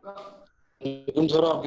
लेकिन सर आप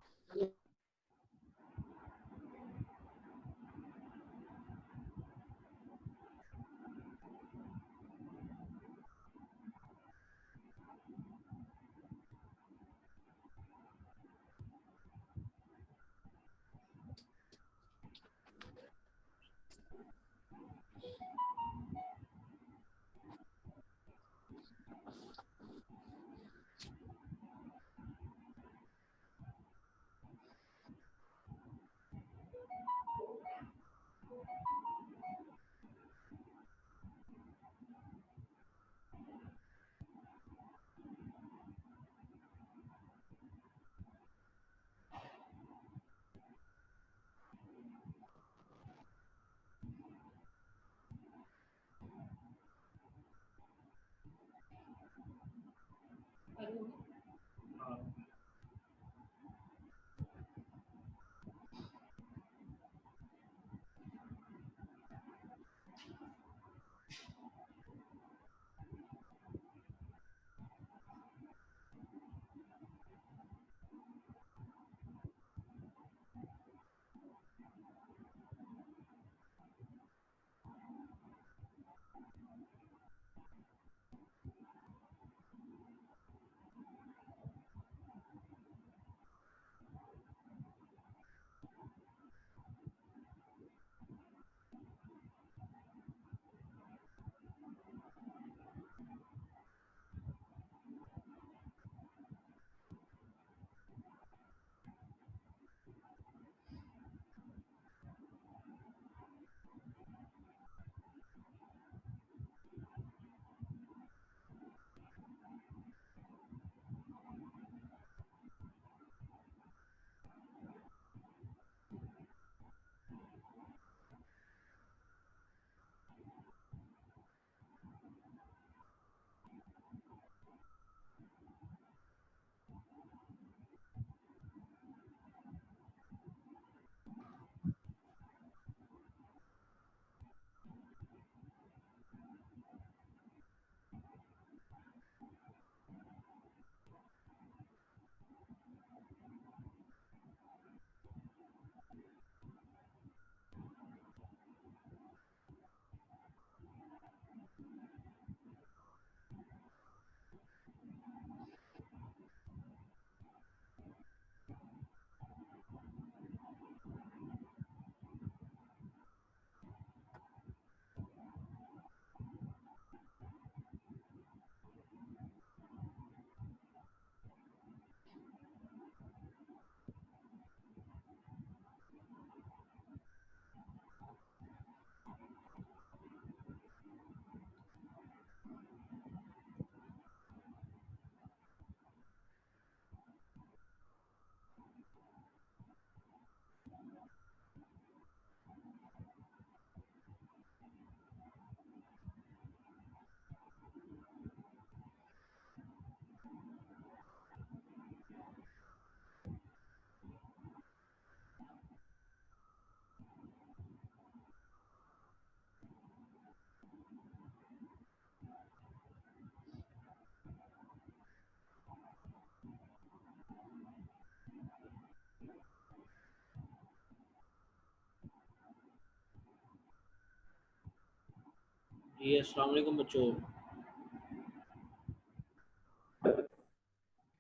जी अस्सलाम वालेकुम बच्चों।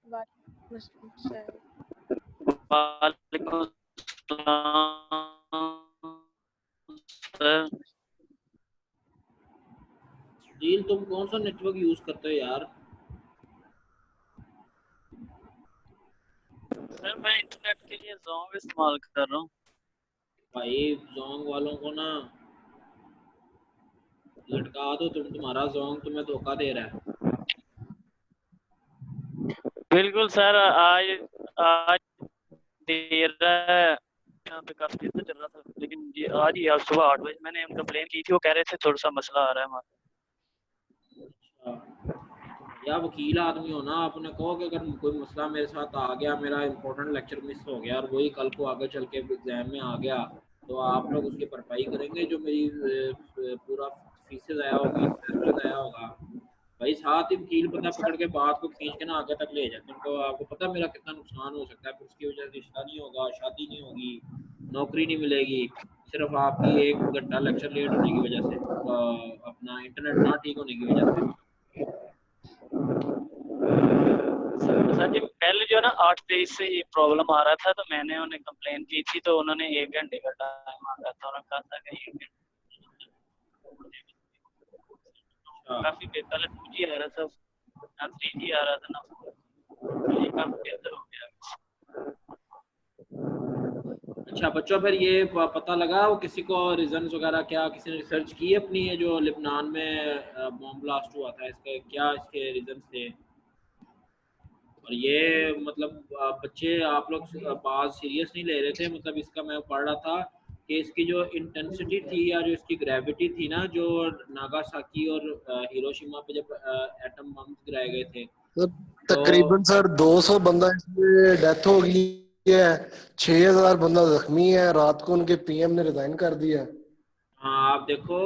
वालेकुम सलाम। वालेकुम सलाम सर। जील तुम कौन सा नेटवर्क यूज करते हो यार? सर मैं इंटरनेट के लिए ज़ोंग इस्तेमाल कर रहा हूँ। भाई जोंग वालों को ना लटका दो, तुम्हारा जोंग तुम्हें धोखा दे रहा है। बिल्कुल सर, आज आज दे रहा है। यहाँ पे काफी देर से चल रहा था, लेकिन ये आज ही आज सुबह 8 बजे मैंने कंप्लेन की थी, वो कह रहे थे थोड़ा सा मसला आ रहा है हमारा। या वकील आदमी हो ना, आपने कहो कि अगर कोई मसला मेरे साथ आ गया, मेरा इंपॉर्टेंट लेक्चर मिस हो गया और वही कल को आगे चल के एग्जाम में आ गया, तो आप लोग उसकी भरपाई करेंगे जो मेरी पूरा फीसें ज़ाया होगी, पैसा ज़ाया होगा। भाई साथ ही वकील बंदा पकड़ के बात को खींच के ना आगे तक ले जाते हैं। तो आपको पता मेरा कितना नुकसान हो सकता है, फिर उसकी वजह से रिश्ता नहीं होगा, शादी नहीं होगी, नौकरी नहीं मिलेगी, सिर्फ आपकी 1 घंटा लेक्चर लेट होने की वजह से, अपना इंटरनेट ना ठीक होने की वजह से। सर जी पहले जो है ना 8 तेईस से ये प्रॉब्लम आ रहा था, तो मैंने उन्हें कंप्लेन की थी, तो उन्होंने 1 घंटे का टाइम मांगा था। उन्होंने कहा था कि 1 घंटे काफी पहले 2G आ रहा था, ना 3G आ रहा था ना 4G, ये काफी बेहतर हो गया। अच्छा बच्चों, फिर ये पता लगा वो किसी को रीजंस वगैरह, क्या किसी ने रिसर्च की अपनी, ये जो लेबनान में बॉम्ब ब्लास्ट हुआ था, इसके क्या इसके रीजंस थे? और ये मतलब बच्चे आप लोग बात सीरियस नहीं ले रहे थे, मतलब इसका मैं पढ़ रहा था कि इसकी जो इंटेंसिटी थी या जो इसकी ग्रेविटी थी ना, जो नागासाकी और हिरोशिमा पे जब एटम बम गिराए गए थे, तो तो तकरीबन सर 200 बंदा इसमें डेथ हो गई है, 6000 बंदा जख्मी है। रात को उनके पीएम ने रिजाइन कर दिया। हाँ आप देखो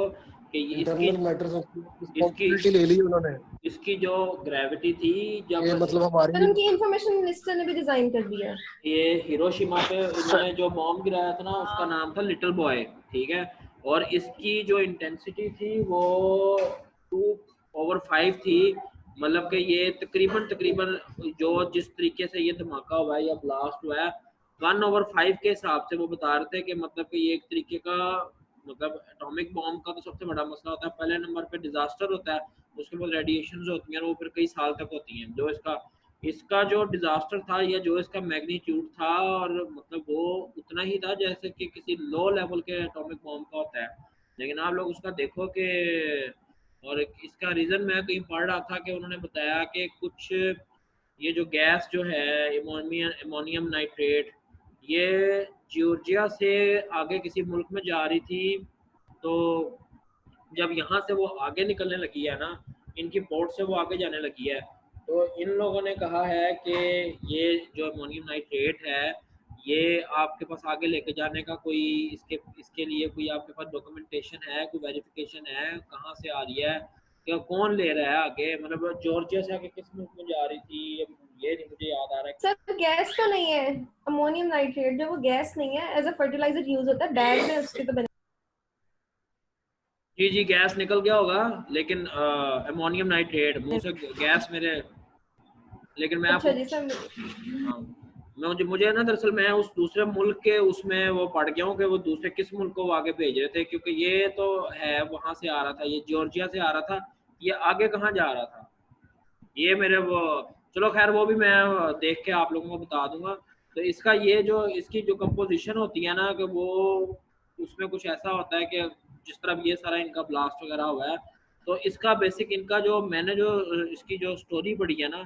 कि इंटरनल मैटर्स इसकी रिस्पांसिबिलिटी ले ली उन्होंने। इसकी जो ग्रेविटी थी, जब ये मतलब हमारी सर उनकी इंफॉर्मेशन मिनिस्टर ने भी रिजाइन कर दिया। ये हिरोशिमा पे इन्होंने जो बॉम्ब गिराया था ना, उसका नाम था लिटिल बॉय, ठीक है, और इसकी जो इंटेंसिटी थी वो 2/5 थी। मतलब कि ये तकरीबन तकरीबन जो जिस तरीके से ये धमाका हुआ है या ब्लास्ट हुआ है, 1/5 के हिसाब से वो बता रहे थे कि मतलब कि ये एक तरीके का, मतलब एटॉमिक बॉम्ब का तो सबसे बड़ा मसला होता है, पहले नंबर पे डिजास्टर होता है, उसके बाद रेडिएशन होती हैं, वो फिर कई साल तक होती हैं। जो इसका इसका जो डिजास्टर था या जो इसका मैग्नीट्यूड था, और मतलब वो उतना ही था जैसे कि किसी लो लेवल के एटॉमिक बॉम्ब का होता है। लेकिन आप लोग उसका देखो कि, और इसका रीजन मैं कहीं पढ़ रहा था कि उन्होंने बताया कि कुछ ये जो गैस जो है एमोनियम नाइट्रेट, ये जॉर्जिया से आगे किसी मुल्क में जा रही थी, तो जब यहाँ से वो आगे निकलने लगी है ना, इनकी पोर्ट से वो आगे जाने लगी है, तो इन लोगों ने कहा है कि ये जो अमोनियम नाइट्रेट है, ये आपके पास आगे लेके जाने का कोई इसके इसके लिए कोई आपके पास डॉक्यूमेंटेशन है, कोई वेरिफिकेशन है, कहाँ से आ रही है, क्या कौन ले रहा है आगे, मतलब जॉर्जिया से आगे किस मुल्क में जा रही थी, ये नहीं मुझे याद आ रहा है। सर गैस तो नहीं है, अमोनियम नाइट्रेट जो वो गैस नहीं है, एज अ फर्टिलाइजर यूज होता है, बैग में उसके तो जी गैस निकल गया होगा, लेकिन अमोनियम नाइट्रेट मुंह से गैस मेरे, लेकिन मैं अच्छा आपको जी सर। हाँ, मुझे ना दरअसल मैं उस दूसरे मुल्क के उसमें वो पढ़ गया हूँ कि वो दूसरे किस मुल्क को वो आगे भेज रहे थे, क्योंकि ये तो है वहां से आ रहा था, ये जॉर्जिया से आ रहा था, ये आगे कहाँ जा रहा था, ये मेरे वो, चलो खैर वो भी मैं देख के आप लोगों को बता दूंगा। तो इसका ये जो इसकी जो कंपोजिशन होती है ना, कि वो उसमें कुछ ऐसा होता है कि जिस तरह ये सारा इनका ब्लास्ट वगैरह हुआ है, तो इसका बेसिक इनका जो मैंने जो इसकी जो स्टोरी पढ़ी है ना,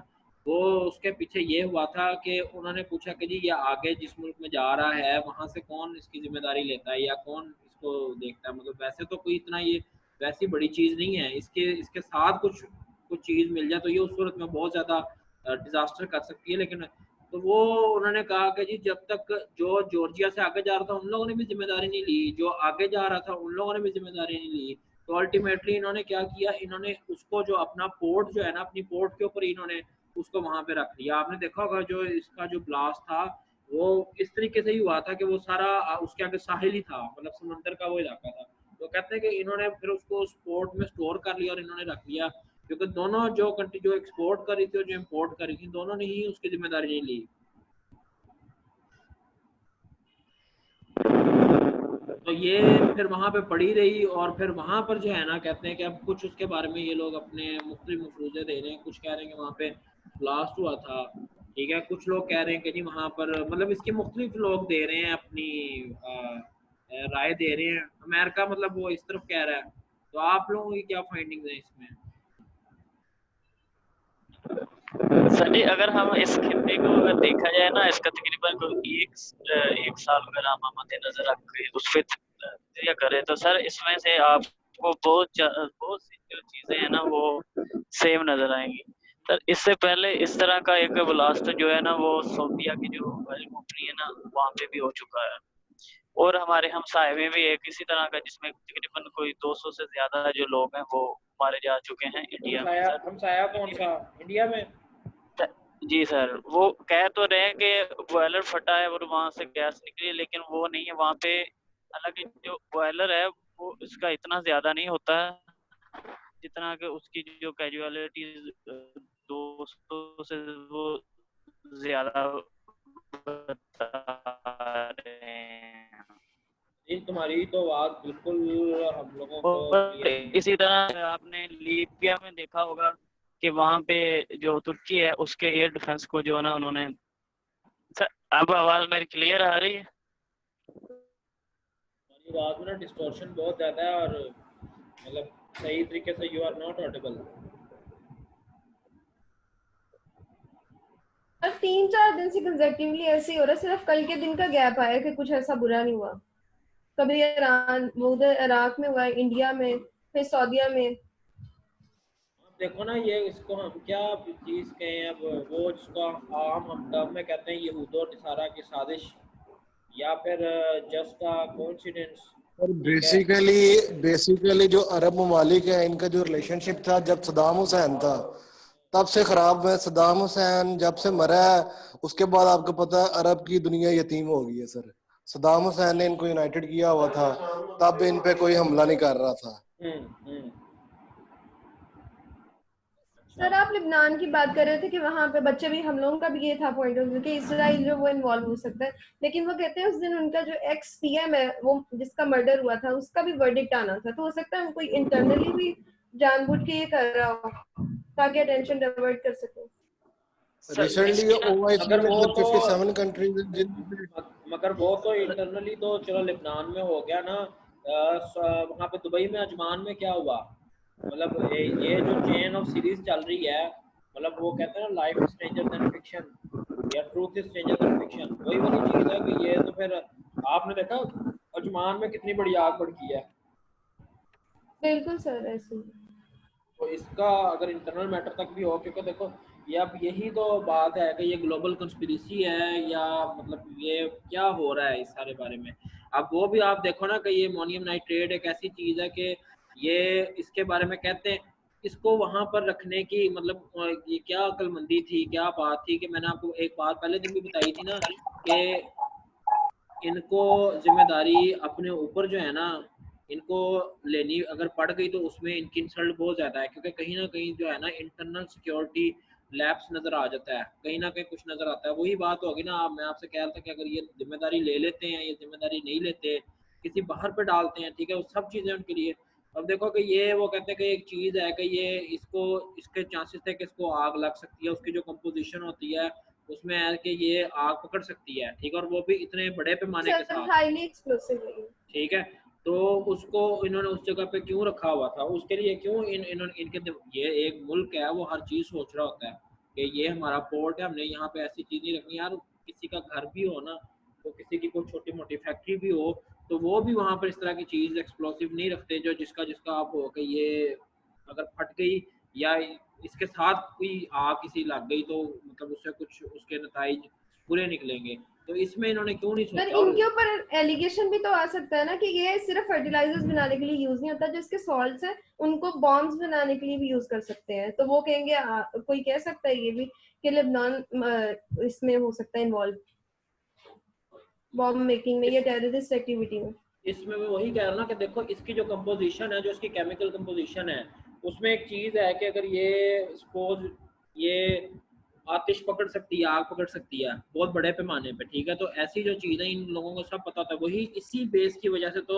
वो उसके पीछे ये हुआ था कि उन्होंने पूछा कि जी ये आगे जिस मुल्क में जा रहा है वहाँ से कौन इसकी जिम्मेदारी लेता है या कौन इसको देखता है, मतलब वैसे तो कोई इतना ये वैसी बड़ी चीज़ नहीं है, इसके इसके साथ कुछ कुछ चीज़ मिल जाए तो ये उस सूरत में बहुत ज़्यादा डिजास्टर कर सकती है। लेकिन तो वो उन्होंने कहा कि जी जब तक जो जॉर्जिया से आगे जा रहा था उन लोगों ने भी जिम्मेदारी नहीं ली, जो आगे जा रहा था उन लोगों ने भी जिम्मेदारी नहीं ली, तो अल्टीमेटली इन्होंने क्या किया, इन्होंने उसको जो अपना पोर्ट जो है ना, अपनी पोर्ट के ऊपर इन्होंने उसको वहां पे रख दिया। आपने देखा होगा जो इसका जो ब्लास्ट था वो इस तरीके से ही हुआ था कि वो सारा उसके आगे साहिल ही था, मतलब समंदर का वो इलाका था। तो कहते हैं कि इन्होंने फिर उसको उस पोर्ट में स्टोर कर लिया और इन्होंने रख लिया, क्योंकि दोनों जो कंट्री जो एक्सपोर्ट कर रही थी और जो इम्पोर्ट कर रही थी, दोनों ने ही उसकी जिम्मेदारी नहीं ली। तो ये फिर वहां पे पड़ी रही, और फिर वहां पर जो है ना, कहते हैं कि अब कुछ उसके बारे में ये लोग अपने मुख्तलिफ मफरूजे दे रहे हैं, कुछ कह रहे हैं कि वहाँ पे ब्लास्ट हुआ था, ठीक है, कुछ लोग कह रहे हैं कि जी वहाँ पर, मतलब इसके मुख्तलिफ लोग दे रहे हैं अपनी राय दे रहे हैं। अमेरिका मतलब वो इस तरफ कह रहा है, तो आप लोगों की क्या फाइंडिंग है इसमें? सर जी अगर हम इस खित्ते को अगर देखा जाए ना, इसका तकरीबन एक साल अगर हम मद्देनजर रख के उस पे नजरिया करें, तो सर इसमें से आपको बहुत सी जो चीजें हैं ना वो सेम नजर आएंगी। सर इससे पहले इस तरह का एक ब्लास्ट जो है ना, वो सोफिया की जो ऑयल कंपनी है ना, वहाँ पे भी हो चुका है। और हमारे हमसाये में भी एक इसी तरह का जिसमें तकरीबन कोई 200 से ज्यादा जो लोग हैं वो मारे जा चुके हैं इंडिया में सर। हमसाया कौन सा इंडिया में? जी सर, वो कह तो रहे हैं कि बॉयलर फटा है और वहां से गैस निकली है, लेकिन वो नहीं है वहां पे। हालांकि जो बॉयलर है वो इसका इतना ज्यादा नहीं होता है जितना कि उसकी जो कैजुअलिटीज 200 से वो ज्यादा बता रहे हैं। जी तुम्हारी तो बात बिल्कुल हम लोगों को और क्लियर नहीं है। इसी तरह आपने लीबिया में देखा होगा कि वहां पे जो तुर्की है उसके एयर डिफेंस को जो है ना उन्होंने। सर अब आवाज मेरी क्लियर आ रही है? तुम्हारी आवाज में ना डिस्टॉर्शन बहुत ज्यादा है और मतलब सही तरीके से यू आर नॉट ऑडिबल। और 3-4 दिन से कंसेक्टिवली ऐसे ही हो रहा है, सिर्फ कल के दिन का गैप आया कि कुछ ऐसा बुरा नहीं हुआ। कभी ईरान, वो उधर इराक में हुआ, इंडिया में, फिर सऊदीया में। देखो ना ये इसको हम क्या चीज कहें अब, वो जिसको आम हम टर्म में कहते हैं यहूद और नसारा की साजिश या फिर जस्ट अ कोइंसिडेंस। और ठीक है, बेसिकली जो अरब ममालिक है इनका जो रिलेशनशिप था जब सदाम हुसैन था तब से खराब है। सदाम हुसैन जब से मरा है उसके बाद आपको पता है अरब की दुनिया यतीम हो गई है सर। सदाम हुसैन ने इनको यूनाइटेड किया हुआ था, तब इन पे कोई हमला नहीं कर रहा था। हम्म। सर आप लिबनान की बात कर रहे थे कि वहां पे बच्चे भी, हम लोगों का भी ये था पॉइंट ऑफ व्यू कि इसराइल जो वो इन्वॉल्व हो सकता है, लेकिन वो कहते हैं उस दिन उनका जो एक्स पीएम है वो जिसका मर्डर हुआ था उसका भी वर्डिक्ट आना था, तो हो सकता है कोई इंटरनली भी जानबूझ के ये कर रहा हो ताकि अटेंशन डाइवर्ट कर सके। सर रिसेंटली इसकी ना ओआईसी मगर में वो जब तो 57 कंट्रीज जिन मगर वो तो इंटरनली तो चलो लिबनान में हो गया ना। वहाँ पे दुबई में अजमान में क्या हुआ? मतलब ये जो चेन ऑफ सीरीज चल रही है, मतलब वो कहते हैं ना life is stranger than fiction या truth is stranger than fiction, वही वाली चीज है कि ये तो फिर आपने देखा अजमान में कितनी बड़ी आग भड़की है। बिल्कुल सर ऐसे ही। तो इसका अगर इंटरनल मैटर तक भी हो, क्योंकि देखो ये अब यही तो बात है कि ये ग्लोबल कंस्पिरेसी है या मतलब ये क्या हो रहा है इस सारे बारे में। अब वो भी आप देखो ना कि ये अमोनियम नाइट्रेट एक ऐसी चीज है कि ये इसके बारे में कहते हैं इसको वहां पर रखने की मतलब ये क्या अक्लमंदी थी, क्या बात थी कि मैंने आपको एक बात पहले दिन भी बताई थी ना कि इनको जिम्मेदारी अपने ऊपर जो है ना इनको लेनी अगर पड़ गई तो उसमें इनकी इंसल्ट बहुत ज्यादा है, क्योंकि कहीं ना कहीं जो है ना इंटरनल सिक्योरिटी लैब्स नजर आ जाता है, कहीं ना कहीं कुछ नजर आता है। वही बात होगी ना, मैं आपसे कह रहा था कि अगर ये जिम्मेदारी ले लेते हैं, ये जिम्मेदारी नहीं लेते, किसी बाहर पे डालते हैं, ठीक है, वो सब चीजें उनके लिए। अब देखो कि ये वो कहते हैं कि एक चीज है कि ये इसको इसके चांसेस थे कि इसको आग लग सकती है, उसकी जो कंपोजिशन होती है उसमें है कि ये आग पकड़ सकती है, ठीक है, और वो भी इतने बड़े पैमाने के सर साथ, हाईली एक्सप्लोसिव है ये। ठीक है। तो उसको इन्होंने उस जगह पे क्यों रखा हुआ था, उसके लिए क्यों इन्होंने ये एक मुल्क है वो हर चीज सोच रहा होता है कि ये हमारा पोर्ट है, हमने यहाँ पे ऐसी चीज नहीं रखनी यार। किसी का घर भी हो ना, तो किसी की कोई छोटी मोटी फैक्ट्री भी हो तो वो भी वहां पर इस तरह की चीज एक्सप्लोसिव नहीं रखते जो जिसका जिसका आप हो कि ये अगर फट गई या इसके साथ कोई आग किसी लग गई तो मतलब उससे कुछ उसके नताइज बुरे निकलेंगे। तो इसमें इन्होंने क्यों नहीं सर सोचा? और इनके ऊपर एलिगेशन भी तो आ सकता है ना कि ये सिर्फ फर्टिलाइजर्स बनाने के लिए यूज नहीं होता, जो इसके सॉल्ट्स है उनको बॉम्ब्स बनाने के लिए भी यूज कर सकते हैं, तो वो कहेंगे कोई कह सकता है ये भी कि लेबनान इसमें हो सकता है इन्वॉल्व बॉम्ब मेकिंग में या इस टेररिस्ट एक्टिविटी में। इसमें मैं वही कह रहा हूँ ना कि देखो इसकी जो कंपोजिशन है, जो इसकी केमिकल कंपोजिशन है, उसमें एक चीज है कि अगर ये सपोज ये आतिश पकड़ सकती है, आग पकड़ सकती है बहुत बड़े पैमाने पे, ठीक है, तो ऐसी जो चीजें इन लोगों को सब पता होता है, वही इसी बेस की वजह से तो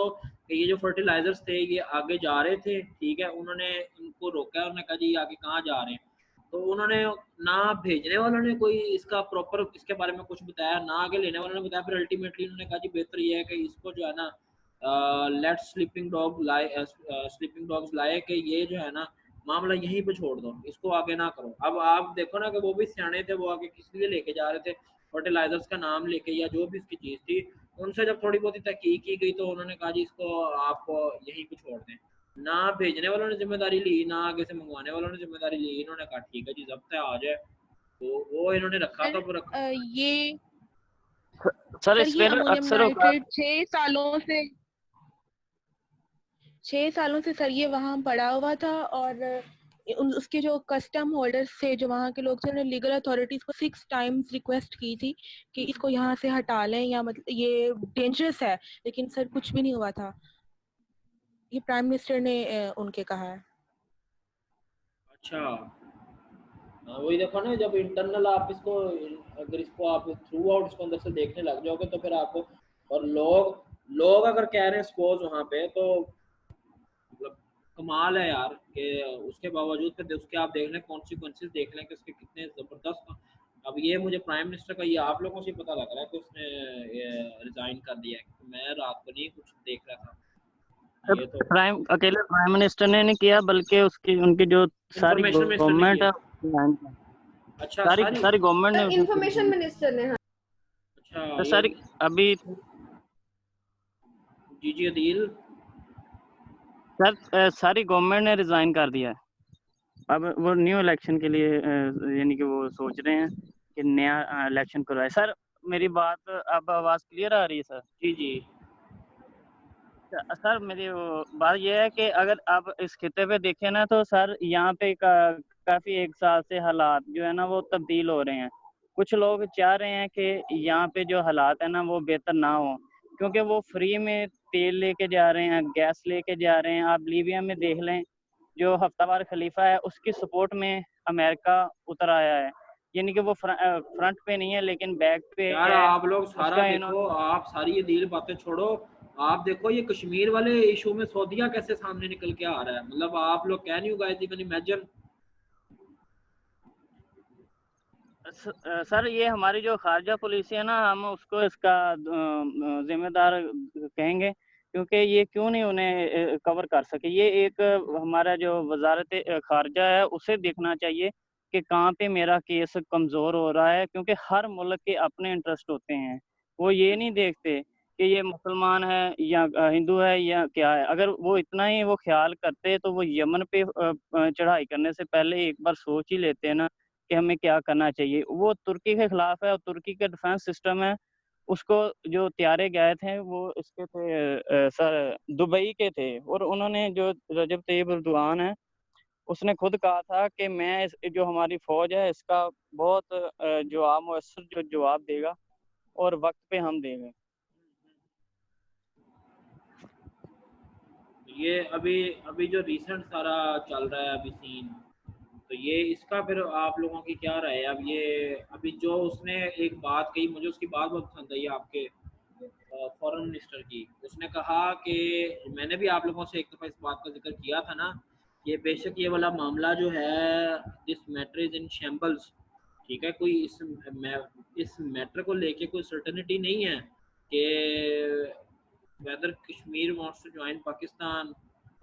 ये जो फर्टिलाइजर्स थे ये आगे जा रहे थे, ठीक है, उन्होंने इनको रोका, उन्होंने कहा जी आगे कहाँ जा रहे हैं, तो उन्होंने ना भेजने वालों ने कोई इसका प्रॉपर इसके बारे में कुछ बताया, ना आगे लेने वालों ने बताया, फिर अल्टीमेटली उन्होंने कहा जी बेहतर ये है कि इसको जो है ना लेट स्लीपिंग डॉग्स लाए कि ये जो है ना मामला यहीं पे छोड़ दो, इसको आगे ना करो। अब आप देखो ना कि वो भी सियाने थे, वो आगे किस लिए लेके जा रहे थे, फर्टिलाइजर्स का नाम लेके या जो भी इसकी चीज थी, उनसे जब थोड़ी बहुत तहकीक की गई तो उन्होंने कहा जी इसको आप यहीं पे छोड़ दें। ना भेजने वालों ने जिम्मेदारी ली, ना आगे से मंगवाने वालों ने जिम्मेदारी ली, इन्होंने कहा ठीक है जी जब्त है आ जाए, तो वो इन्होंने रखा सर तो रखा। ये सर सर इस ये पे ना अमोनियम अक्सर औकात नाइट्रेट 6 सालों से सर ये वहाँ पड़ा हुआ था, और उसके जो कस्टम होल्डर्स थे, जो वहाँ के लोग थे, उन्होंने लीगल अथॉरिटीज को 6 टाइम्स रिक्वेस्ट की थी कि इसको यहाँ से हटा लें, या मतलब ये डेंजरस है, लेकिन सर कुछ भी नहीं हुआ था। ये प्राइम मिनिस्टर ने उनके कहा है। अच्छा, हाँ वही देखो ना, जब इंटरनल आप इसको, अगर इसको आप थ्रू आउट इसको अंदर से देखने लग जाओगे तो फिर आपको, और लोग लोग अगर कह रहे हैं सपोज वहाँ पे, तो मतलब कमाल है यार कि उसके बावजूद फिर उसके आप देख लें कॉन्सिक्वेंसेस, देख लें कि उसके कितने ज़बरदस्त। अब ये मुझे प्राइम मिनिस्टर का ये आप लोगों से पता लग रहा है कि उसने रिजाइन कर दिया है। मैं रात को नहीं कुछ देख रहा था ये तो। अकेले प्राइम मिनिस्टर ने नहीं किया, बल्कि उसकी उनकी जो सारी इंफॉर्मेशन मिनिस्टर ने गवर्नमेंट किया। है, अच्छा सारी सारी। सारी गवर्नमेंट ने इंफॉर्मेशन मिनिस्टर ने, हाँ। अच्छा तो ये सारी अभी जी अदील। सर सारी गवर्नमेंट ने रिजाइन कर दिया है। अब वो न्यू इलेक्शन के लिए यानी कि वो सोच रहे हैं कि नया इलेक्शन करवाए। सर मेरी बात अब आवाज़ क्लियर आ रही है सर? जी जी। सर मेरी बात यह है कि अगर आप इस खिते पे देखें ना, तो सर यहाँ पे काफ़ी 1 साल से हालात जो है ना वो तब्दील हो रहे हैं। कुछ लोग चाह रहे हैं कि यहाँ पे जो हालात है ना वो बेहतर ना हो, क्योंकि वो फ्री में तेल लेके जा रहे हैं, गैस लेके जा रहे हैं। आप लीबिया में देख लें, जो हफ्तावार खलीफा है उसकी सपोर्ट में अमेरिका उतर आया है, यानी कि वो फ्रंट पे नहीं है लेकिन बैक पे यार है। आप लोग सारा उसका देखो, आप सारी ये दिल बातें छोड़ो। आप देखो ये कश्मीर वाले इशू में सऊदीया कैसे सामने निकल के आ रहा है। मतलब आप लोग can you guys even imagine. Sir ये हमारी जो खारजा पॉलिसी है ना, हम उसको इसका जिम्मेदार कहेंगे, क्योंकि ये क्यों नहीं उन्हें कवर कर सके। ये एक हमारा जो वजारत खारजा है उसे देखना चाहिए कि कहाँ पे मेरा केस कमज़ोर हो रहा है, क्योंकि हर मुल्क के अपने इंटरेस्ट होते हैं। वो ये नहीं देखते कि ये मुसलमान है या हिंदू है या क्या है। अगर वो इतना ही वो ख्याल करते तो वो यमन पे चढ़ाई करने से पहले एक बार सोच ही लेते हैं ना कि हमें क्या करना चाहिए। वो तुर्की के खिलाफ है, और तुर्की का डिफेंस सिस्टम है, उसको जो त्यारे गए थे वो इसके थे सर दुबई के थे। और उन्होंने जो रजब तैयब एर्दोगान है उसने खुद कहा था कि मैं जो हमारी फौज है इसका बहुत जवाब मुयस्सर जो जवाब देगा और वक्त पे हम देंगे। ये अभी अभी जो रिसेंट सारा चल रहा है अभी सीन, तो ये इसका फिर आप लोगों की क्या राय है? अब ये अभी जो उसने एक बात कही, मुझे उसकी बात बहुत पसंद आई आपके फॉरेन मिनिस्टर की। उसने कहा कि मैंने भी आप लोगों से एक दफ़ा इस बात का जिक्र किया था ना, ये बेशक ये वाला मामला जो है, this matter is in shambles, ठीक है। कोई इस मैटर को लेके कोई सर्टेनिटी नहीं है कि whether Kashmir wants to join Pakistan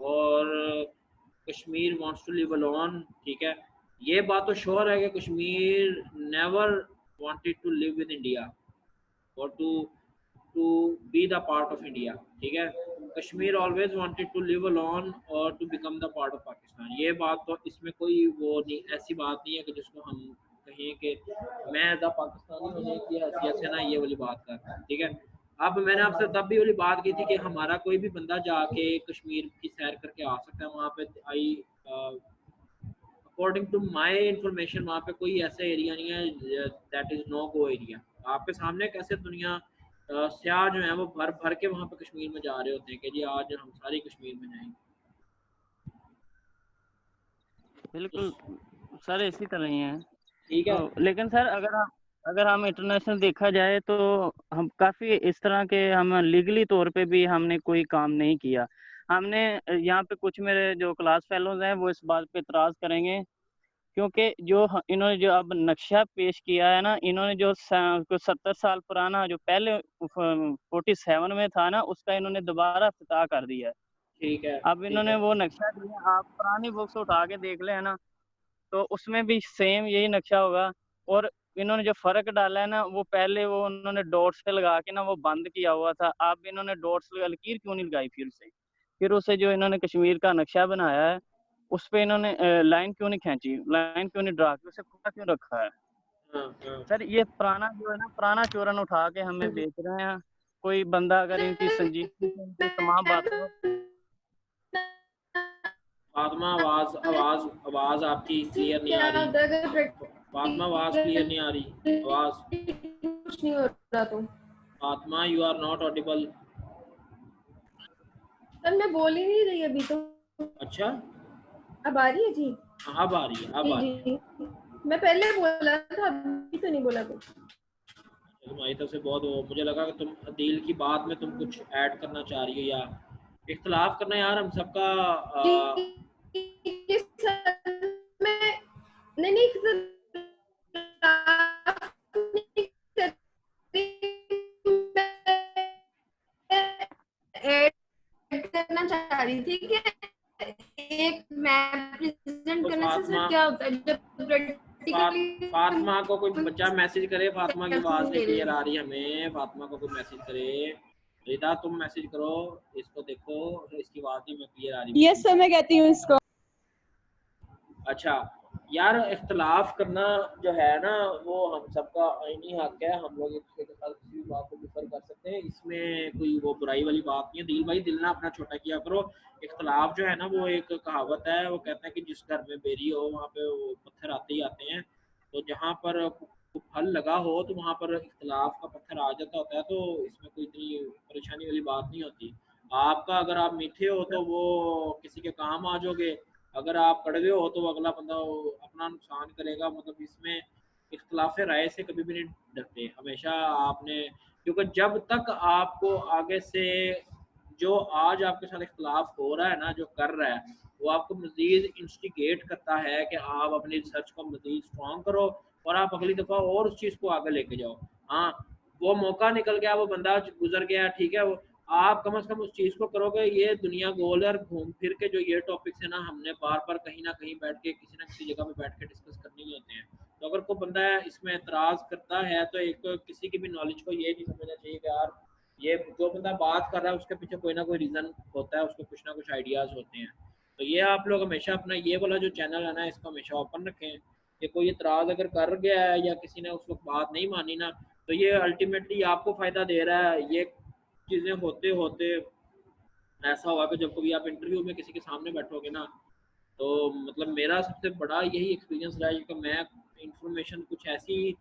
और Kashmir wants to live alone, ठीक है। ये बात तो श्योर है कि Kashmir never wanted to live with India और to be the part of India, ठीक है। Kashmir always wanted to live alone और to become the part of Pakistan. ये बात तो इसमें कोई वो नहीं, ऐसी बात नहीं है कि जिसको हम कहें कि मैं एज अ पाकिस्तानी होने की हैसियत से ना ये वाली बात कर रहा हूँ, ठीक है। अब मैंने आपसे तब भी वाली बात की थी कि हमारा कोई भी बंदा जाके कश्मीर की सैर करके आ सकता है वहाँ पे। I according to my information वहाँ पे कोई ऐसा एरिया नहीं है that is no go area. आपके सामने कैसे दुनिया सयाह जो है वो भर भर के वहाँ पे कश्मीर में जा रहे होते हैं कि जी आज हम सारे कश्मीर में जाएंगे। बिल्कुल सर इसी तरह ही है। ठीक है। तो लेकिन सर अगर हम इंटरनेशनल देखा जाए तो हम काफ़ी इस तरह के हम लीगली तौर पे भी हमने कोई काम नहीं किया। हमने यहाँ पे कुछ मेरे जो क्लास फेलोज हैं वो इस बात पे इतराज़ करेंगे, क्योंकि इन्होंने जो अब नक्शा पेश किया है ना, इन्होंने जो 70 साल पुराना जो पहले 47 में था ना, उसका इन्होंने दोबारा इफ्तिताह कर दिया है। ठीक है। अब ठीक इन्होंने है। वो नक्शा दिया, आप पुरानी बुक्स उठा के देख लें ना, तो उसमें भी सेम यही नक्शा होगा। और इन्होंने जो फर्क डाला है ना, वो पहले वो उन्होंने डॉट्स से लगा के ना वो बंद किया हुआ था। अब इन्होंने डॉट्स लकीर क्यों नहीं लगाई फिर उसे जो इन्होंने कश्मीर का नक्शा बनाया है उस पे इन्होंने लाइन क्यों नहीं खींची, लाइन क्यों नहीं ड्रा की, उसे खुला क्यों रखा है? हाँ हाँ सर ये पुराना जो है ना, पुराना चूरन उठा के हमें बेच रहे हैं। कोई बंदा अगर इनकी संजीदगी से इनकी तमाम बातों फातिमा, आवाज आवाज आवाज आपकी क्लियर नहीं क्या आ रही। होता है अगर फातिमा, आवाज क्लियर नहीं आ रही। आवाज, कुछ नहीं हो रहा तो Fatima, you are not audible. Sir मैं बोल ही नहीं रही अभी तो। अच्छा, अब आ रही है जी? हाँ, अब आ रही है, अब जी आ रही है। जी, मैं पहले बोला था, अभी तो नहीं बोला कुछ। तुम्हारी तरफ से बहुत वो, मुझे लगा कि तुम दिल की बात में तुम कुछ ऐड करना चाह रही हो या इख्तलाफ करना। यार हम सबका जी सर, मैं नहीं नहीं इख्तिलाफ नहीं कर रही, मैं ऐड करना चाह रही थी कि एक मैप प्रेजेंट तो करने से फातिमा, सर क्या होता है जब प्रैक्टिकली फातिमा को कोई बच्चा मैसेज करे। फातिमा की आवाज नहीं ले क्लियर रहे आ रही हमें। फातिमा को कोई मैसेज करे। रिदा तुम मैसेज करो, इसको देखो, इसकी आवाज नहीं क्लियर आ रही। यस सर, मैं कहती हूँ इसको। अच्छा यार, इख्तलाफ करना जो है ना वो हम सबका आईनी हक है। हम लोग एक दूसरे के साथ किसी भी बात को डिफर कर सकते हैं, इसमें कोई वो बुराई वाली बात नहीं है। दिल भाई, दिल ना अपना छोटा किया करो। इख्तलाफ जो है ना वो एक कहावत है, वो कहता है कि जिस घर में बेरी हो वहाँ पे वो पत्थर आते ही आते हैं। तो जहाँ पर फल लगा हो तो वहाँ पर इख्तलाफ का पत्थर आ जाता होता है। तो इसमें कोई इतनी परेशानी वाली बात नहीं होती। आपका अगर आप मीठे हो तो वो किसी के काम आ जाओगे, अगर आप कड़वे हो तो अगला बंदा अपना नुकसान करेगा। मतलब इसमें इख्तलाफ राय से कभी भी नहीं डरते हमेशा आपने, क्योंकि जब तक आपको आगे से जो आज आपके साथ इख्तलाफ हो रहा है ना, जो कर रहा है, वो आपको मजीद इंस्टिगेट करता है कि आप अपनी रिसर्च को मजीद स्ट्रॉन्ग करो और आप अगली दफ़ा और उस चीज़ को आगे लेके जाओ। हाँ, वो मौका निकल गया, वो बंदा गुजर गया, ठीक है। वो आप कम से कम उस चीज़ को करोगे। ये दुनिया गोल है और घूम फिर के जो ये टॉपिक्स है ना, हमने बार बार कहीं ना कहीं बैठ के किसी ना किसी जगह पे बैठ के डिस्कस करने ही होते हैं। तो अगर कोई बंदा इसमें एतराज़ करता है तो एक तो किसी की भी नॉलेज को ये नहीं समझना चाहिए कि यार ये जो बंदा बात कर रहा है उसके पीछे कोई ना कोई रीज़न होता है, उसको कुछ ना कुछ आइडियाज़ होते हैं। तो ये आप लोग हमेशा अपना ये वाला जो चैनल है ना इसको हमेशा ओपन रखें कि कोई एतराज़ अगर कर गया है या किसी ने उस वक्त बात नहीं मानी ना, तो ये अल्टीमेटली आपको फ़ायदा दे रहा है। ये चीज़ें होते होते ऐसा होगा कि जब कभी आप इंटरव्यू में किसी के सामने बैठोगे ना, तो मतलब मेरा सबसे बड़ा यही एक्सपीरियंस रहा है कि मैं इंफॉर्मेशन कुछ ऐसी,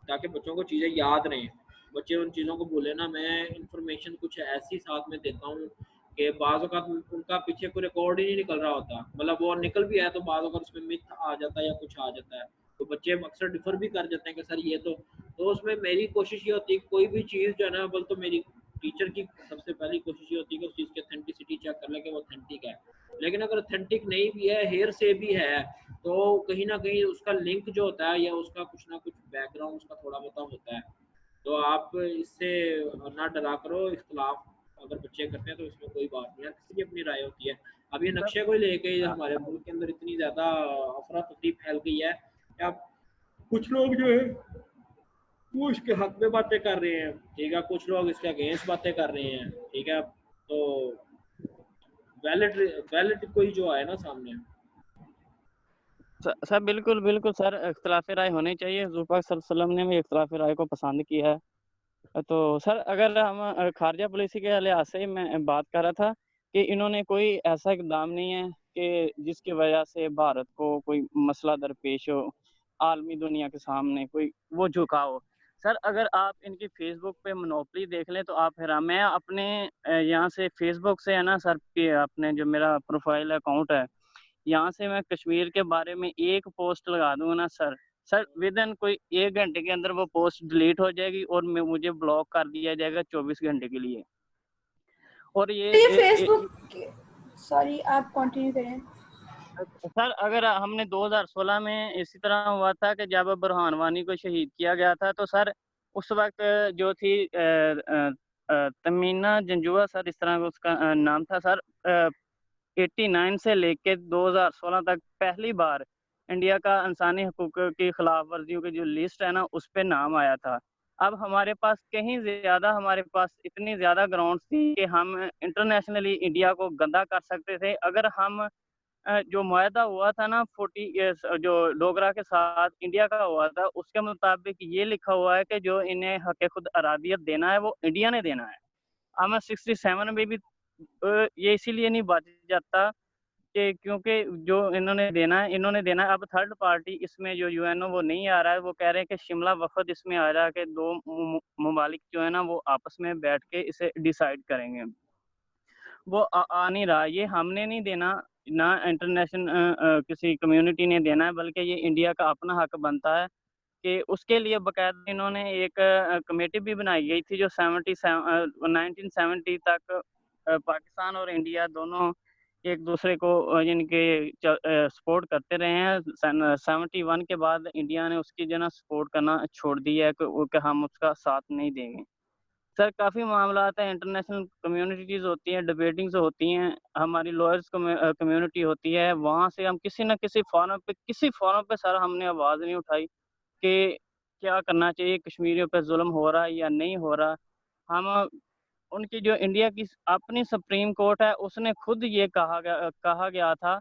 ताकि बच्चों को चीज़ें याद रहें, बच्चे उन चीज़ों को भूले ना, मैं इंफॉर्मेशन कुछ ऐसी साथ में देता हूँ कि बाज़ औक़ात उनका पीछे कोई रिकॉर्ड ही नहीं निकल रहा होता। मतलब वो निकल भी है तो बाज़ औक़ात उसमें मिथ आ जाता है या कुछ आ जाता है, तो बच्चे अक्सर डिफ़र भी कर जाते हैं कि सर ये तो उसमें मेरी कोशिश ये होती है कोई भी चीज़ जो है ना, बोल तो मेरी टीचर की सबसे पहली कोशिश ये होती है कि उस चीज़ की ऑथेंटिसिटी चेक कर ले कि वो ऑथेंटिक है। लेकिन अगर ऑथेंटिक नहीं भी है, हेयर से भी है, तो कहीं ना कहीं उसका लिंक जो होता है या उसका कुछ ना कुछ बैकग्राउंड उसका थोड़ा बहुत होता है। तो आप इससे ना डरा करो। इख्तलाफ अगर बच्चे करते हैं तो इसमें कोई बात नहीं है, किसी की अपनी राय होती है। अब ये नक्शे को लेके हमारे मुल्क के अंदर इतनी ज़्यादा अफरा तफरी फैल गई है कि अब कुछ लोग जो है वो इसके हक में बातें कर रहे हैं, ठीक है, कुछ लोग इसके अगेंस्ट बातें कर रहे हैं, ठीक है। तो वैलिड वैलिड कोई जो आए ना सामने। सर बिल्कुल बिल्कुल सर, इख्तिलाफ राय होनी चाहिए। हुज़ूर पाक सल्लल्लाहु अलैहि वसल्लम ने भी इख्तिलाफ राय को पसंद किया है। तो सर अगर हम खारजा पॉलिसी के लिहाज से मैं बात कर रहा था कि इन्होंने कोई ऐसा इकदाम नहीं है कि जिसकी वजह से भारत को कोई मसला दरपेश हो, आलमी दुनिया के सामने कोई वो झुकाव। सर अगर आप इनकी फेसबुक पे मोनोपोली देख लें तो आप हैरान। मैं अपने यहाँ से फेसबुक से है ना सर, अपने जो मेरा प्रोफाइल अकाउंट है यहाँ से मैं कश्मीर के बारे में एक पोस्ट लगा दूंगा ना सर, सर विद इन कोई 1 घंटे के अंदर वो पोस्ट डिलीट हो जाएगी और मुझे ब्लॉक कर दिया जाएगा 24 घंटे के लिए। और ये फेसबुक, सॉरी आप कंटिन्यू करें। सर अगर हमने 2016 में इसी तरह हुआ था कि जब बुरहान वानी को शहीद किया गया था, तो सर उस वक्त जो थी तमीना जंजुआ, सर इस तरह उसका नाम था सर, 89 से लेके 2016 तक पहली बार इंडिया का इंसानी हकूक की खिलाफ वर्जियों की जो लिस्ट है ना उस पे नाम आया था। अब हमारे पास कहीं ज़्यादा, हमारे पास इतनी ज़्यादा ग्राउंड थी कि हम इंटरनेशनली इंडिया को गंदा कर सकते थे। अगर हम जो मुआहदा हुआ था ना 40 जो डोगरा के साथ इंडिया का हुआ था, उसके मुताबिक ये लिखा हुआ है कि जो इन्हें हक खुद अरादियत देना है वो इंडिया ने देना है। हमें 67 में भी ये इसीलिए नहीं बात जाता कि क्योंकि जो इन्होंने देना है। अब थर्ड पार्टी इसमें जो यूएनओ वो नहीं आ रहा है, वो कह रहे हैं कि शिमला वफद इसमें आ रहा है कि दो ममालिक जो है ना वो आपस में बैठ के इसे डिसाइड करेंगे। वो आ नहीं रहा। ये हमने नहीं देना, ना इंटरनेशनल किसी कम्युनिटी ने देना है, बल्कि ये इंडिया का अपना हक बनता है कि उसके लिए बकायदा इन्होंने एक कमेटी भी बनाई गई थी जो 1970 तक पाकिस्तान और इंडिया दोनों एक दूसरे को इनके सपोर्ट करते रहे हैं। 71 के बाद इंडिया ने उसकी जो ना सपोर्ट करना छोड़ दिया है कि हम उसका साथ नहीं देंगे। सर काफ़ी मामलात हैं, इंटरनेशनल कम्युनिटीज़ होती हैं, डिबेटिंग्स होती हैं, हमारी लॉयर्स कम्युनिटी होती है, वहाँ से हम किसी न किसी फोरम पे सर हमने आवाज़ नहीं उठाई कि क्या करना चाहिए, कश्मीरियों पे जुल्म हो रहा है या नहीं हो रहा। हम उनकी जो इंडिया की अपनी सुप्रीम कोर्ट है, उसने खुद ये कहा गया था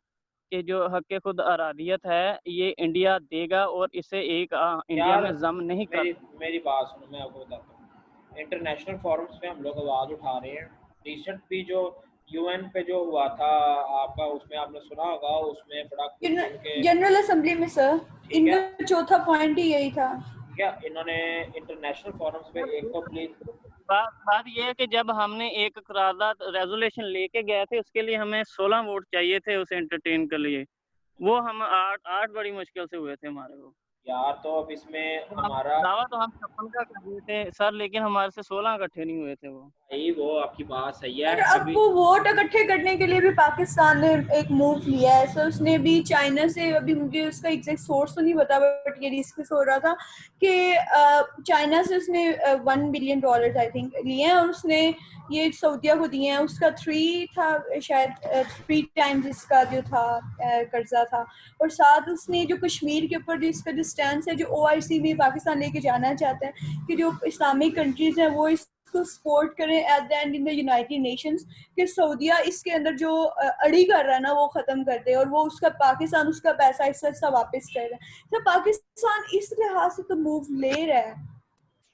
कि जो हक़ खुद अरादियत है, ये इंडिया देगा और इसे एक इंडिया यार में ज़म नहीं कर। मेरी बात सुनो, मैं आपको बताता हूँ। इंटरनेशनल फोरम्स पे हम लोग आवाज़ उठा रहे हैं। रिसेंट भी जो यूएन पे जो हुआ था आपका, उसमें आपने सुना होगा, उसमें बड़ा खुल के, जनरल असेंबली में सर ठीक है, इनका चौथा पॉइंट ही यही था। ठीक है, इन्होंने इंटरनेशनल फोरम्स पे एक तो प्लीज बात ये है कि जब हमने एक करारदाद रेजोल्यूशन लेके गए थे, उसके लिए हमें 16 वोट चाहिए थे उसे एंटरटेन के लिए। वो हम 8 बड़ी मुश्किल से हुए थे हमारे वो। यार। तो अब इसमें तो हम हमारा दावा तो हम 56 का कर रहे थे सर, लेकिन हमारे से 16 इकट्ठे नहीं हुए थे वो। भाई, वो आपकी बात सही है। और अब अभी वो वोट इकट्ठे करने के लिए भी पाकिस्तान ने एक मूव लिया है। सो उसने भी चाइना से, अभी मुझे उसका एग्जैक्ट सोर्स तो नहीं पता, बट ये डिस्कस हो रहा था कि चाइना से उसने $1 बिलियन आई थिंक लिए हैं, और उसने ये सऊदीया को दिए हैं। उसका 3 था शायद, 3 टाइम्स इसका जो था कर्जा था। और साथ उसने जो कश्मीर के ऊपर जो इसका जो स्टैंड है, जो OIC में पाकिस्तान लेके जाना चाहते हैं कि जो इस्लामिक कंट्रीज हैं वो इसको सपोर्ट करें at the and in the United Nations, कि सऊदीया इसके अंदर जो अड़ी कर रहा है ना वो खत्म कर दे, और वो उसका पाकिस्तान उसका पैसा हिस्सा वापस कर रहा है। तो पाकिस्तान इस लिहाज से तो मूव ले रहा है।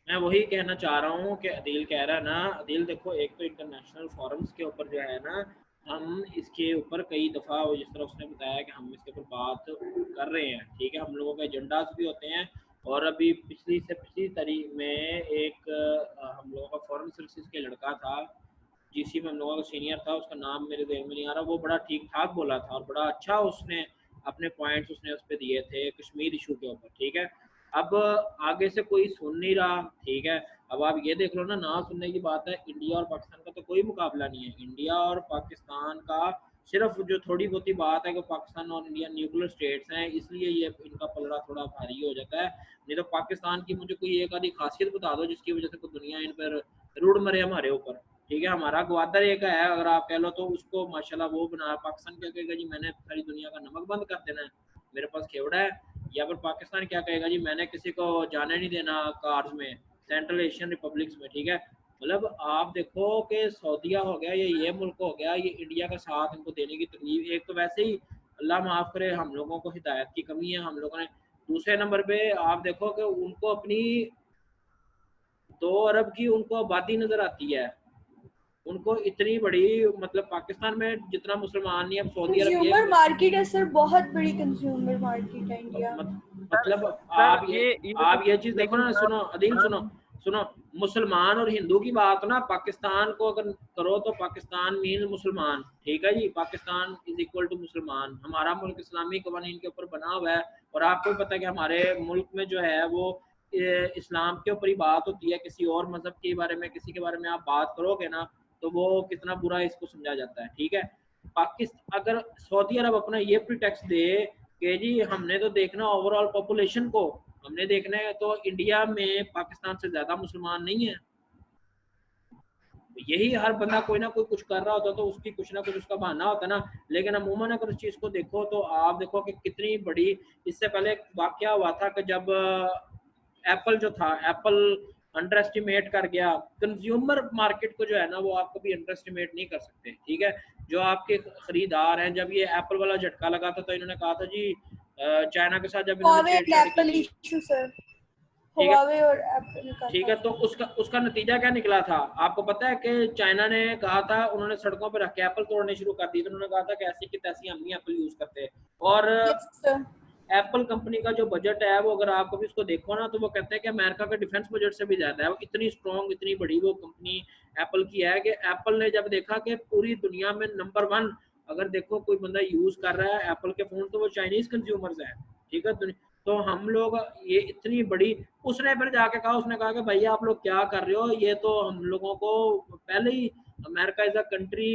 मैं वही कहना चाह रहा हूँ कि अदील कह रहा है ना। अदील देखो, एक तो इंटरनेशनल फोरम्स के ऊपर जो है ना, हम इसके ऊपर कई दफ़ा, जिस तरह उसने बताया कि हम इसके ऊपर बात कर रहे हैं, ठीक है, हम लोगों के एजेंडाज भी होते हैं। और अभी पिछली तारीख में एक हम लोगों का फॉरेन सर्विसेज के लड़का था, GC में हम लोगों का सीनियर था, उसका नाम मेरे देह में नहीं आ रहा, वो बड़ा ठीक ठाक बोला था और बड़ा अच्छा उसने अपने पॉइंट्स उसने उस पर दिए थे कश्मीर इशू के ऊपर, ठीक है। अब आगे से कोई सुन नहीं रहा, ठीक है। अब आप ये देख लो ना सुनने की बात है, इंडिया और पाकिस्तान का तो कोई मुकाबला नहीं है। इंडिया और पाकिस्तान का सिर्फ जो थोड़ी बहुती बात है कि पाकिस्तान और इंडिया न्यूक्लियर स्टेट्स हैं, इसलिए ये इनका पलड़ा थोड़ा भारी हो जाता है। नहीं तो पाकिस्तान की मुझे कोई एक आधी खासियत बता दो जिसकी वजह से कोई दुनिया इन पर रुड़ मरे हमारे ऊपर, ठीक है। हमारा ग्वादर एक है, अगर आप कह लो तो उसको माशाल्लाह वो बना, पाकिस्तान क्या कहेगा जी, मैंने सारी दुनिया का नमक बंद कर देना है, मेरे पास खेवड़ा है। या फिर पाकिस्तान क्या कहेगा जी, मैंने किसी को जाने नहीं देना कार्स में, सेंट्रल एशियन रिपब्लिक्स में, ठीक है। मतलब आप देखो कि सऊदीया हो गया, ये मुल्क हो गया, ये इंडिया का साथ इनको देने की तकलीफ। एक तो वैसे ही अल्लाह माफ़ करे हम लोगों को हिदायत की कमी है, हम लोगों ने। दूसरे नंबर पे आप देखो कि उनको अपनी 2 अरब की उनको आबादी नज़र आती है, उनको इतनी बड़ी, मतलब पाकिस्तान में जितना मुसलमान नहीं, अब सऊदी अरब ये कंज्यूमर मार्केट है सर, बहुत बड़ी कंज्यूमर मार्केट है इंडिया। मतलब सर आप ये चीज देखो लेकिन ना, सर सुनो अदील, सुनो मुसलमान और हिंदू की बात ना, पाकिस्तान को अगर करो तो पाकिस्तान मीन मुसलमान, ठीक है जी, पाकिस्तान इज इक्वल टू मुसलमान। हमारा मुल्क इस्लामी कवानीन के ऊपर बना हुआ है, और आपको पता है कि हमारे मुल्क में जो है वो इस्लाम के ऊपर ही बात होती है। किसी और मजहब के बारे में, किसी के बारे में आप बात करोगे ना, तो वो कितना बुरा इसको समझा जाता है, ठीक है। पाकिस्तान अगर सऊदी अरब अपना ये प्रिटेक्स्ट दे कि जी हमने तो देखना ओवरऑल पॉपुलेशन को, हमने देखना है तो इंडिया में पाकिस्तान से ज्यादा मुसलमान नहीं है, यही हर बंदा कोई ना कोई कुछ कर रहा होता तो उसकी कुछ ना कुछ उसका बहाना होता ना। लेकिन अमूमन अगर उस चीज को देखो तो आप देखो कि कितनी बड़ी, इससे पहले एक वाकया हुआ था कि जब एप्पल जो था, एप्पल अंडर एस्टिमेट कर गया कंज्यूमर मार्केट को, जो है ना वो आप कभी अंडर एस्टिमेट नहीं कर सकते, ठीक है। जो आपके खरीदार हैं, जब ये एप्पल वाला झटका लगा था तो इन्होंने कहा था जी चाइना के साथ जब इन्होंने हुआवे एंड छेड़छाड़ की एप्पल थी, इशू सर, ठीक है, हुआवे और एप्पल का ठीक था। है, तो उसका नतीजा क्या निकला था आपको पता है कि चाइना ने कहा था, उन्होंने सड़कों पर रख के एप्पल तोड़ने शुरू कर दी, तो उन्होंने कहा था कि ऐसी की तैसी हम नहीं एप्पल यूज करते। और यस सर, एप्पल कंपनी का जो बजट है वो अगर आप कभी उसको देखो ना तो वो कहते हैं कि अमेरिका के डिफेंस बजट से भी ज्यादा है। वो इतनी स्ट्रॉन्ग, इतनी बड़ी वो कंपनी एप्पल की है कि एप्पल ने जब देखा कि पूरी दुनिया में नंबर 1 अगर देखो कोई बंदा यूज कर रहा है एप्पल के फोन तो वो चाइनीज कंज्यूमर्स है, ठीक है। तो हम लोग ये इतनी बड़ी, उसने फिर जाके कहा, उसने कहा कि भैया आप लोग क्या कर रहे हो, ये तो हम लोगों को पहले ही, America is a country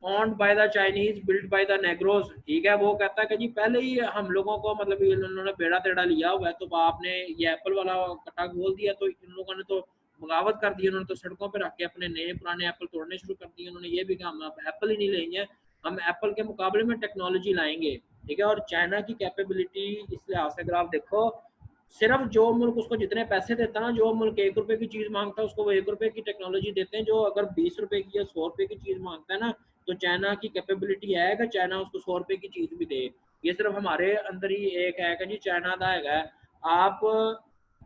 owned by the Chinese, built by the Negros, ठीक है। वो कहता है कि जी पहले ही हम लोगों को मतलब इन्होंने बेड़ा तेड़ा लिया हुआ है, तो आपने ये एप्पल वाला कटा खोल दिया तो इन लोगों ने तो बगावत कर दी, उन्होंने तो सड़कों पे रख के अपने नए पुराने एप्पल तोड़ने शुरू कर दिए। उन्होंने ये भी कहा हम एप्पल ही नहीं लेंगे, हम एप्पल के मुकाबले में टेक्नोलॉजी लाएंगे, ठीक है। और चाइना की कैपेबिलिटी इस लिहाज से अगर आप देखो, सिर्फ जो मुल्क उसको जितने पैसे देता है ना, जो मुल्क 1 रुपए की चीज मांगता है उसको वो 1 रुपए की टेक्नोलॉजी देते हैं। जो अगर 20 रुपए की या 100 रुपए की चीज मांगता है ना, तो चाइना की कैपेबिलिटी है कि चाइना उसको 100 रुपए की चीज भी दे। ये सिर्फ हमारे अंदर ही एक है कि जी चाइना का है। आप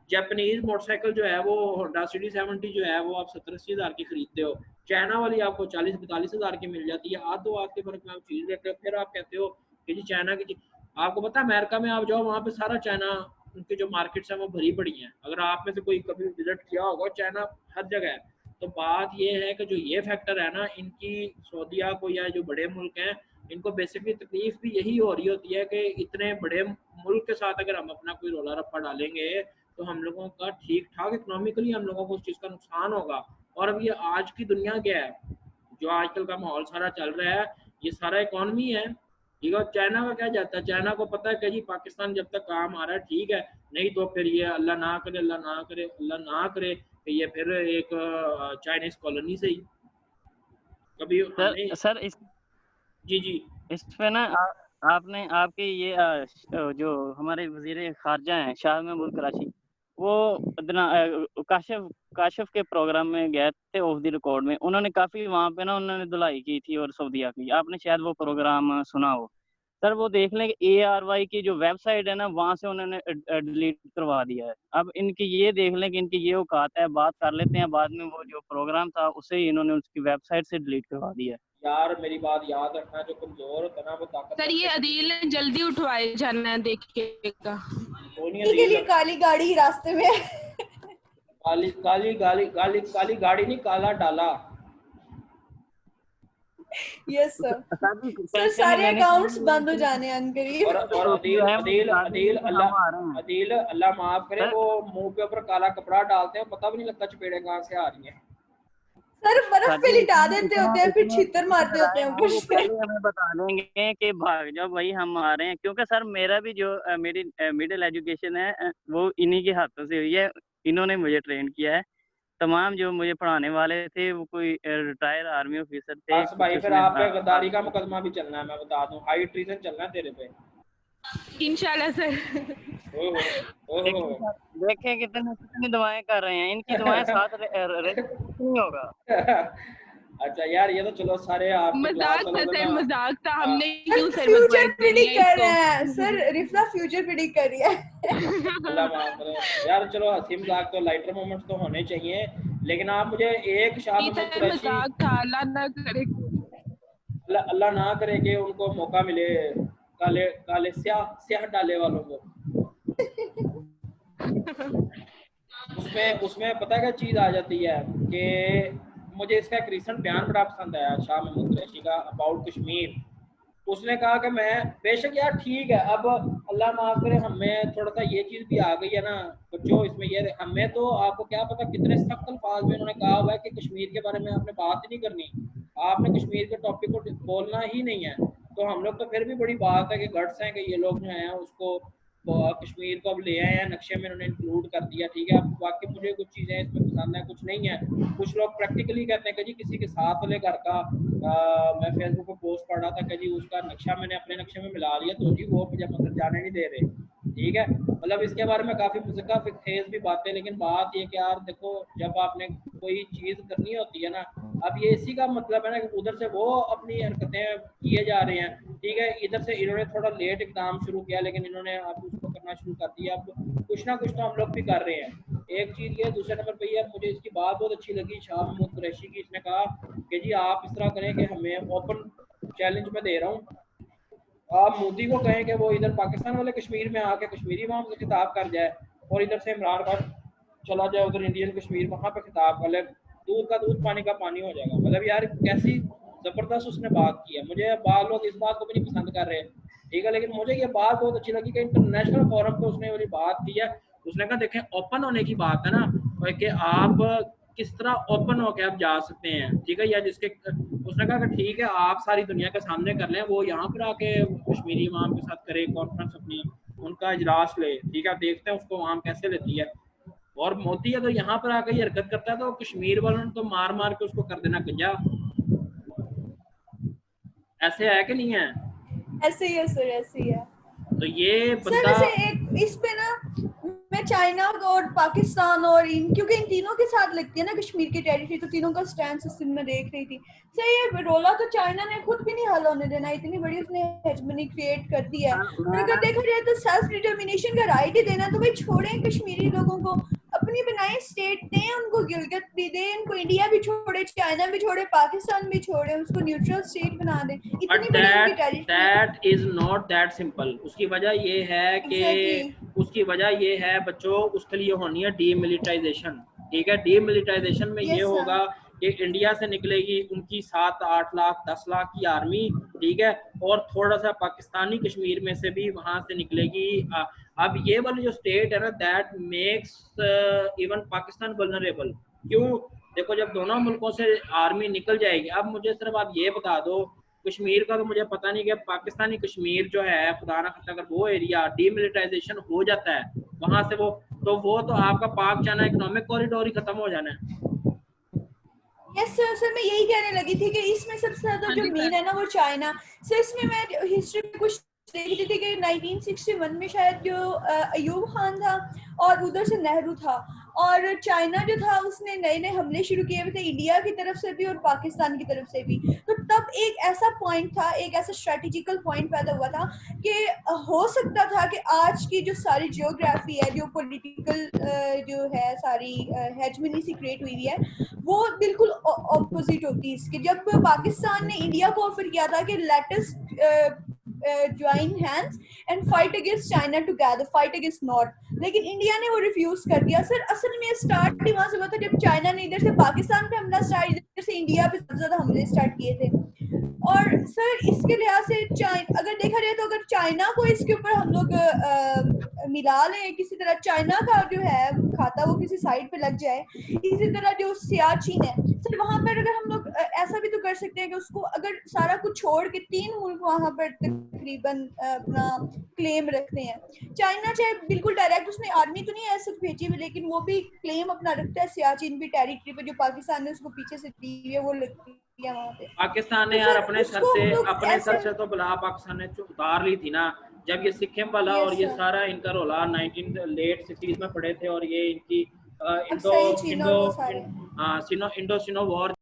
जापानीज मोटरसाइकिल जो है वो होंडा सिटी 70 जो है वो आप 70-80 हज़ार की खरीदते हो, चाइना वाली आपको 40-42 हज़ार की मिल जाती है। हाथ दो हाथ के फर्क में आप चीज लेते हो, फिर आप कहते हो कि जी चाइना की चीज। आपको पता है अमेरिका में आप जाओ वहाँ पे सारा चाइना, उनकी जो मार्केट्स हैं वो भरी पड़ी हैं। अगर आप में से कोई कभी विजिट किया होगा, चाइना हर जगह है। तो बात ये है कि जो ये फैक्टर है ना, इनकी सऊदीया को या जो बड़े मुल्क हैं इनको बेसिकली तकलीफ भी यही हो रही होती है कि इतने बड़े मुल्क के साथ अगर हम अपना कोई रोला रप्पा डालेंगे तो हम लोगों का ठीक ठाक इकोनॉमिकली हम लोगों को उस चीज़ का नुकसान होगा। और अब ये आज की दुनिया क्या है, जो आजकल का माहौल सारा चल रहा है, ये सारा इकोनॉमी है, ठीक है। चाइना का क्या जाता है, चाइना को पता है कि जी पाकिस्तान जब तक काम आ रहा है ठीक है, नहीं तो फिर ये अल्लाह ना करे, अल्लाह ना करे, अल्लाह ना करे कि ये फिर एक चाइनीज कॉलोनी से ही कभी हमें। सर जी जी इस पे ना आपने आपके ये जो हमारे वजीर खारजा हैं शाह महमूद कराची, वो काशिफ के प्रोग्राम में गए थे ऑफ द रिकॉर्ड में, उन्होंने काफी वहाँ पे ना उन्होंने धुलाई की थी और सऊदीया की, आपने शायद वो प्रोग्राम सुना हो। सर वो देख लें कि ARY की जो वेबसाइट है ना वहाँ से उन्होंने डिलीट करवा दिया है। अब इनकी ये देख लें कि इनकी ये औकात है, बात कर लेते हैं बाद में, वो जो प्रोग्राम था उसे ही इन्होंने उसकी वेबसाइट से डिलीट करवा दिया है। यार मेरी बात याद रखना, जो कमजोर होता है ना वो ताकत। सर ये अदील ने जल्दी उठवाए जाना है, देखिएगा। के लिए काली गाड़ी रास्ते में काली काली गाली गाली काली गाड़ी नहीं, काला डाला। यस सर, सर सारे अकाउंट्स बंद हो जाने अनकरीब। और अदील अल्लाह माफ करे, वो मुंह के ऊपर काला कपड़ा डालते हैं, पता भी नहीं लगता चपेड़े कहाँ से आ रही हैं। सर बर्फ पे लिटा देते होते हैं, फिर छीतर मारते होते हैं ऊपर से। हमें बता देंगे कि भाग जाओ भाई हम आ रहे हैं, क्योंकि सर मेरा भी जो मेरी मिडिल एजुकेशन है वो इन्हीं के हाथों से हुई है, इन्होंने मुझे ट्रेन किया है। तमाम जो मुझे पढ़ाने वाले थे वो कोई रिटायर आर्मी ऑफिसर थे। बस भाई फिर आप पे गद्दारी का मुकदमा भी चलना है, मैं बता दूं, हाई ट्रीजन चलना है तेरे पे इंशाल्लाह सर। देखें कितनी दुआएं कर रहे हैं, इनकी दुआएं साथ नहीं होगा। अच्छा यार ये तो चलो सारे आप मजाक था सर, मजाक था, हमने क्यों सर फ्यूचर प्रेडिक्ट कर रहे हैं सर, रिफ्ला फ्यूचर प्रेडिक्ट कर रही है। अल्लाह माफ करे यार, चलो हंसी मजाक तो लाइटर मोमेंट्स तो होने चाहिए, लेकिन आप मुझे एक मजाक था, अल्लाह ना करे, अल्लाह ना करे कि उनको मौका मिले काले काले स्याह डाले वालों को। उसमें पता क्या चीज आ जाती है कि मुझे इसका एक रिसेंट बयान बड़ा पसंद आया शाह महमूद कुरैशी का अबाउट कश्मीर। उसने कहा कि मैं बेशक यार ठीक है, अब अल्लाह माफ करे हमें थोड़ा सा ये चीज़ भी आ गई है ना बच्चों, इसमें ये हमें तो आपको क्या पता कितने सख्त अल्फाज में उन्होंने कहा हुआ है कि कश्मीर के बारे में आपने बात ही नहीं करनी, आपने कश्मीर के टॉपिक को बोलना ही नहीं है। तो हम लोग तो फिर भी बड़ी बात है कि गट्स हैं कि ये लोग जो हैं उसको कश्मीर को अब ले आए हैं, नक्शे में उन्होंने इंक्लूड कर दिया, ठीक है। अब बाकी मुझे कुछ चीज़ें इसमें पसंद है, कुछ नहीं है। कुछ लोग प्रैक्टिकली कहते हैं कि जी किसी के साथ वाले घर का मैं फेसबुक पर पोस्ट पढ़ रहा था कि जी उसका नक्शा मैंने अपने नक्शे में मिला लिया, तो जी वो मुझे अंदर जाने नहीं दे रहे, ठीक है। मतलब इसके बारे में काफ़ी मुझे खेज भी बातें, लेकिन बात ये कि यार देखो जब आपने कोई चीज़ करनी होती है ना अब ये इसी का मतलब है ना कि उधर से वो अपनी हरकतें किए जा रहे हैं, ठीक है। इधर से इन्होंने थोड़ा लेट इकदाम शुरू किया, लेकिन इन्होंने अब उसको करना शुरू कर दिया। अब कुछ ना कुछ तो हम लोग भी कर रहे हैं। एक चीज़ ये, दूसरे नंबर पे ये मुझे इसकी बात बहुत अच्छी लगी शाह महमूद कुरैशी की। इसने कहा कि जी आप इस तरह करें कि हमें ओपन चैलेंज में दे रहा हूँ, आप मोदी को कहें कि वो इधर पाकिस्तान वाले कश्मीर में आके कश्मीरी वहाँ से खिताब कर जाए, और इधर से इमरान खान चला जाए उधर इंडियन कश्मीर, वहाँ पे खिताब कर ले, दूध का दूध पानी का पानी हो जाएगा। मतलब यार कैसी जबरदस्त उसने बात की है। मुझे बाहर लोग इस बात को भी नहीं पसंद कर रहे, ठीक है, लेकिन मुझे ये बात बहुत अच्छी लगी कि इंटरनेशनल फोरम पे उसने वाली बात की है। उसने कहा देखें ओपन होने की बात है ना, कि आप किस तरह ओपन होकर आप जा सकते हैं, ठीक है। या जिसके उसने कहा कि ठीक है आप सारी दुनिया के सामने कर लें, वो यहाँ पर आके कश्मीरी वहाँ के साथ करे कॉन्फ्रेंस अपनी, उनका इजलास ले, ठीक है। देखते हैं उसको वहाँ कैसे लेती है। और मोदी अगर यहाँ पर आकर हरकत करता है तो कश्मीर वालों ने तो मार मार के उसको कर देना गंजा। ऐसे है कि नहीं है? ऐसे ही है सर, ऐसे ही है। तो ये सर बंदा वैसे एक इस पे ना मैं चाइना और पाकिस्तान और क्योंकि इन तीनों के साथ लगती है ना कश्मीर की टेरिटरी, तो तीनों का स्टैंड उस दिन में देख रही थी। सर ये रोला तो चाइना ने खुद भी नहीं हल होने देना, इतनी बड़ी उसने हेजमनी क्रिएट कर दी है। और अगर देखा जाए तो सेल्फ डिटर्मिनेशन का राइट ही देना, तो भाई छोड़ें कश्मीरी लोगों को, अपनी बनाए स्टेट दें उनको, गिलगित भी दें उनको, इंडिया भी छोड़े, चाइना भी छोड़े, पाकिस्तान भी छोड़े, उसको न्यूट्रल स्टेट बना दें। इतनी बड़ी उनकी territory. That is not that simple. उसकी वजह ये है कि उसकी वजह ये है बच्चों, उसके लिए होनी है डीमिलिटाइजेशन, ठीक है। डीमिलिटाइजेशन में ये होगा कि इंडिया से निकलेगी उनकी 7-8 लाख 10 लाख की आर्मी, ठीक है, और थोड़ा सा पाकिस्तानी कश्मीर में से भी वहां से निकलेगी। अब ये वाली जो स्टेट है ना, that makes even Pakistan vulnerable. क्यों? देखो जब दोनों मुल्कों से आर्मी निकल जाएगी, अब मुझे सिर्फ आप ये बता दो, कश्मीर का तो मुझे पता नहीं कि पाकिस्तानी कश्मीर जो है, खुदा ना खास्ता अगर वो एरिया डीमिलिटाइजेशन हो जाता है वहां से, वो तो आपका पाक चाइना इकोनॉमिक कॉरिडोर ही खत्म हो जाना है। यस सर, सर मैं यही कहने लगी थी कि इसमें सबसे ज्यादा जो मेन है ना वो चाइना। सर इसमें मैं हिस्ट्री में कुछ देख रही थी कि 1961 में शायद जो अयूब खान था और उधर से नेहरू था, और चाइना जो था उसने नए नए हमले शुरू किए हुए थे इंडिया की तरफ से भी और पाकिस्तान की तरफ से भी। तो तब एक ऐसा पॉइंट था, एक ऐसा स्ट्रेटेजिकल पॉइंट पैदा हुआ था कि हो सकता था कि आज की जो सारी जियोग्राफी है, जो पॉलिटिकल जो है सारी हेजमनी सी क्रिएट हुई है, वो बिल्कुल ऑपोजिट होती है इसके। जब पाकिस्तान ने इंडिया को ऑफर किया था कि let us join hands and fight against China together, fight against north, लेकिन इंडिया ने वो रिफ्यूज कर दिया। सर असल में स्टार्ट ही वहां से हुआ था जब चाइना ने इधर से पाकिस्तान पे हमला स्टार्ट, इधर से इंडिया पे सबसे ज्यादा हमले स्टार्ट किए थे। और सर इसके लिहाज से अगर देखा जाए तो अगर चाइना को इसके ऊपर हम लोग मिला लें किसी तरह, चाइना का जो है खाता वो किसी साइड पे लग जाए, इसी तरह जो सियाचिन है सर वहां पर अगर हम लोग ऐसा भी तो कर सकते हैं कि उसको अगर सारा कुछ छोड़ के 3 मुल्क वहां पर तकरीबन अपना क्लेम रखते हैं। चाइना चाहे बिल्कुल डायरेक्ट उसने आर्मी तो नहीं ऐसे भेजी हुई, लेकिन वो भी क्लेम अपना रखता है सियाचिन भी टेरिटरी पे, जो पाकिस्तान ने उसको पीछे से दी है वो लगती है वहाँ पे। पाकिस्तान ने तो यार सर अपने उसको हम लोग सर ऐसे से तो बला पाकिस्तान ने उतार ली थी ना, जब ये सिक्किम वाला और ये सारा इनका रोला 19 लेट 60s में पड़े थे, और ये इनकी इंडो सिनो वॉर